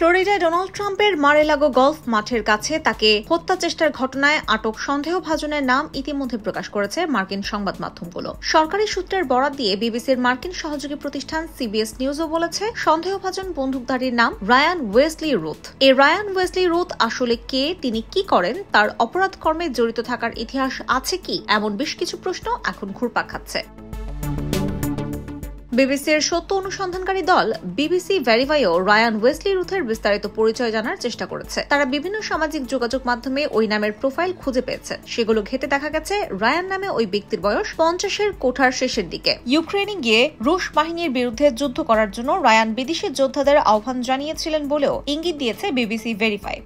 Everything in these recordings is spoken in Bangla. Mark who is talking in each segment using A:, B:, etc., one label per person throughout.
A: ফ্লোরিডায় ডোনাল্ড ট্রাম্পের মার-এ-লাগো গলফ মাঠের কাছে তাকে হত্যা চেষ্টার ঘটনায় আটক সন্দেহভাজনের নাম ইতিমধ্যে প্রকাশ করেছে মার্কিন সংবাদ মাধ্যমগুলো। সরকারি সূত্রের বরাত দিয়ে বিবিসির মার্কিন সহযোগী প্রতিষ্ঠান সিবিএস নিউজও বলেছে, সন্দেহভাজন বন্দুকধারীর নাম রায়ান ওয়েসলি রুথ। এই রায়ান ওয়েসলি রুথ আসলে কে, তিনি কি করেন, তার অপরাধ কর্মে জড়িত থাকার ইতিহাস আছে কি, এমন বেশ কিছু প্রশ্ন এখন ঘুরপাক খাচ্ছে। বিবিসির সত্য অনুসন্ধানকারী দল বিবিসি ভেরিফাইও রায়ান ওয়েসলি রুথের বিস্তারিত পরিচয় জানার চেষ্টা করেছে। তারা বিভিন্ন সামাজিক যোগাযোগ মাধ্যমে ওই নামের প্রোফাইল খুঁজে পেয়েছে। সেগুলো ঘেটে দেখা গেছে রায়ান নামে ওই ব্যক্তির বয়স 50-এর কোঠার শেষের দিকে। ইউক্রেনে গিয়ে রুশ বাহিনীর বিরুদ্ধে যুদ্ধ করার জন্য রায়ান বিদেশি যোদ্ধাদের আহ্বান জানিয়েছিলেন বলেও ইঙ্গিত দিয়েছে বিবিসি ভেরিফাই।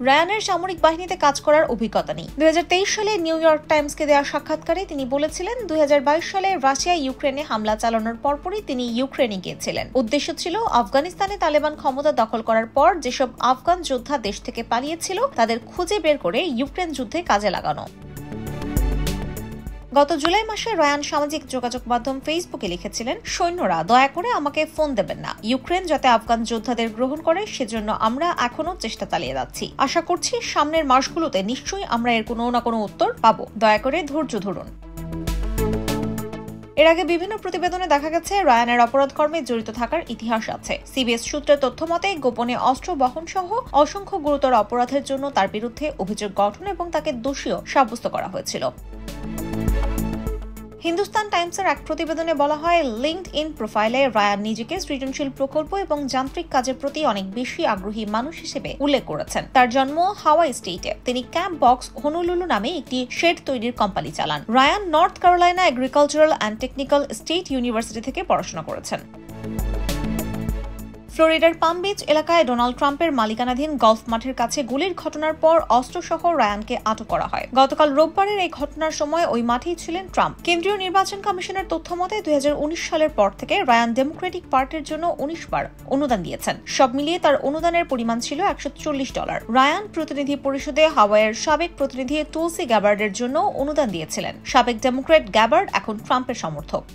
A: রায়ানের সামরিক বাহিনীতে কাজ করার অভিজ্ঞতা নেই। 2023 সালে নিউ ইয়র্ক টাইমসকে দেওয়া সাক্ষাৎকারে তিনি বলেছিলেন, 2022 সালে রাশিয়া ইউক্রেনে হামলা চালানোর পরপরই তিনি ইউক্রেনে গিয়েছিলেন। উদ্দেশ্য ছিল আফগানিস্তানে তালেবান ক্ষমতা দখল করার পর যেসব আফগান যোদ্ধা দেশ থেকে পালিয়েছিল তাদের খুঁজে বের করে ইউক্রেন যুদ্ধে কাজে লাগানো। গত জুলাই মাসে রায়ান সামাজিক যোগাযোগ মাধ্যম ফেসবুকে লিখেছিলেন, সৈন্যরা দয়া করে আমাকে ফোন দেবেন না। ইউক্রেন যাতে আফগান যোদ্ধাদের গ্রহণ করে সেজন্য আমরা এখনো চেষ্টা চালিয়ে যাচ্ছি। আশা করছি সামনের মাসগুলোতে নিশ্চয়ই আমরা এর কোনো না কোনো উত্তর পাবো। দয়া করে ধৈর্য ধরুন। এর আগে বিভিন্ন প্রতিবেদনে দেখা গেছে রায়ানের অপরাধ কর্মে জড়িত থাকার ইতিহাস আছে। সিবিএস সূত্রের তথ্য মতে গোপনে অস্ত্র বহন সহ অসংখ্য গুরুতর অপরাধের জন্য তার বিরুদ্ধে অভিযোগ গঠন এবং তাকে দোষীও সাব্যস্ত করা হয়েছিল। হিন্দুস্তান টাইমসের এক প্রতিবেদনে বলা হয়, লিঙ্কড-ইন প্রোফাইলে রায়ান নিজেকে সৃজনশীল প্রকল্প এবং যান্ত্রিক কাজের প্রতি অনেক বেশি আগ্রহী মানুষ হিসেবে উল্লেখ করেছেন। তার জন্ম হাওয়াই স্টেটে। তিনি ক্যাম্প বক্স হনুলুলু নামে একটি শেড তৈরির কোম্পানি চালান। Ryan North Carolina Agricultural and Technical State University থেকে পড়াশোনা করেছেন। ফ্লোরিডার পাম বিচ এলাকায় ডোনাল্ড ট্রাম্পের মালিকানাধীন গলফ মাঠের কাছে গুলির ঘটনার পর অস্ত্রসহ রায়ানকে আটক করা হয়। গতকাল রোববারের এই ঘটনার সময় ওই মাঠেই ছিলেন ট্রাম্প। কেন্দ্রীয় নির্বাচন কমিশনের তথ্য মতে 2019 সালের পর থেকে রায়ান ডেমোক্রেটিক পার্টির জন্য 19 বার অনুদান দিয়েছেন। সব মিলিয়ে তার অনুদানের পরিমাণ ছিল $140। রায়ান প্রতিনিধি পরিষদে হাওয়াইয়ের সাবেক প্রতিনিধি টুলসি গ্যাবার্ডের জন্য অনুদান দিয়েছিলেন। সাবেক ডেমোক্রেট গ্যাবার্ড এখন ট্রাম্পের সমর্থক।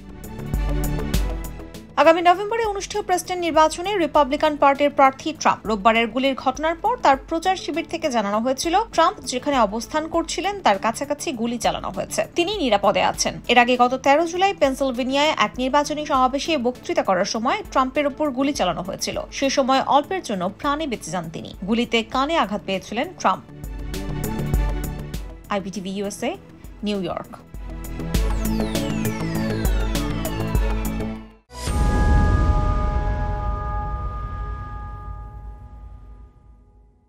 A: আগামী নভেম্বরে অনুষ্ঠেয় প্রেসিডেন্ট নির্বাচনে রিপাবলিকান পার্টির প্রার্থী ট্রাম্প। রোববারের গুলির ঘটনার পর তার প্রচার শিবির থেকে জানানো হয়েছিল, ট্রাম্প যেখানে অবস্থান করছিলেন তার কাছাকাছি গুলি চালানো হয়েছে। তিনি নিরাপদে আছেন। এর আগে গত 13 জুলাই পেনসিলভেনিয়ায় এক নির্বাচনী সমাবেশে বক্তৃতা করার সময় ট্রাম্পের উপর গুলি চালানো হয়েছিল। সে সময় অল্পের জন্য প্রাণে বেঁচে যান তিনি। গুলিতে কানে আঘাত পেয়েছিলেন Trump. IBTV USA, new York.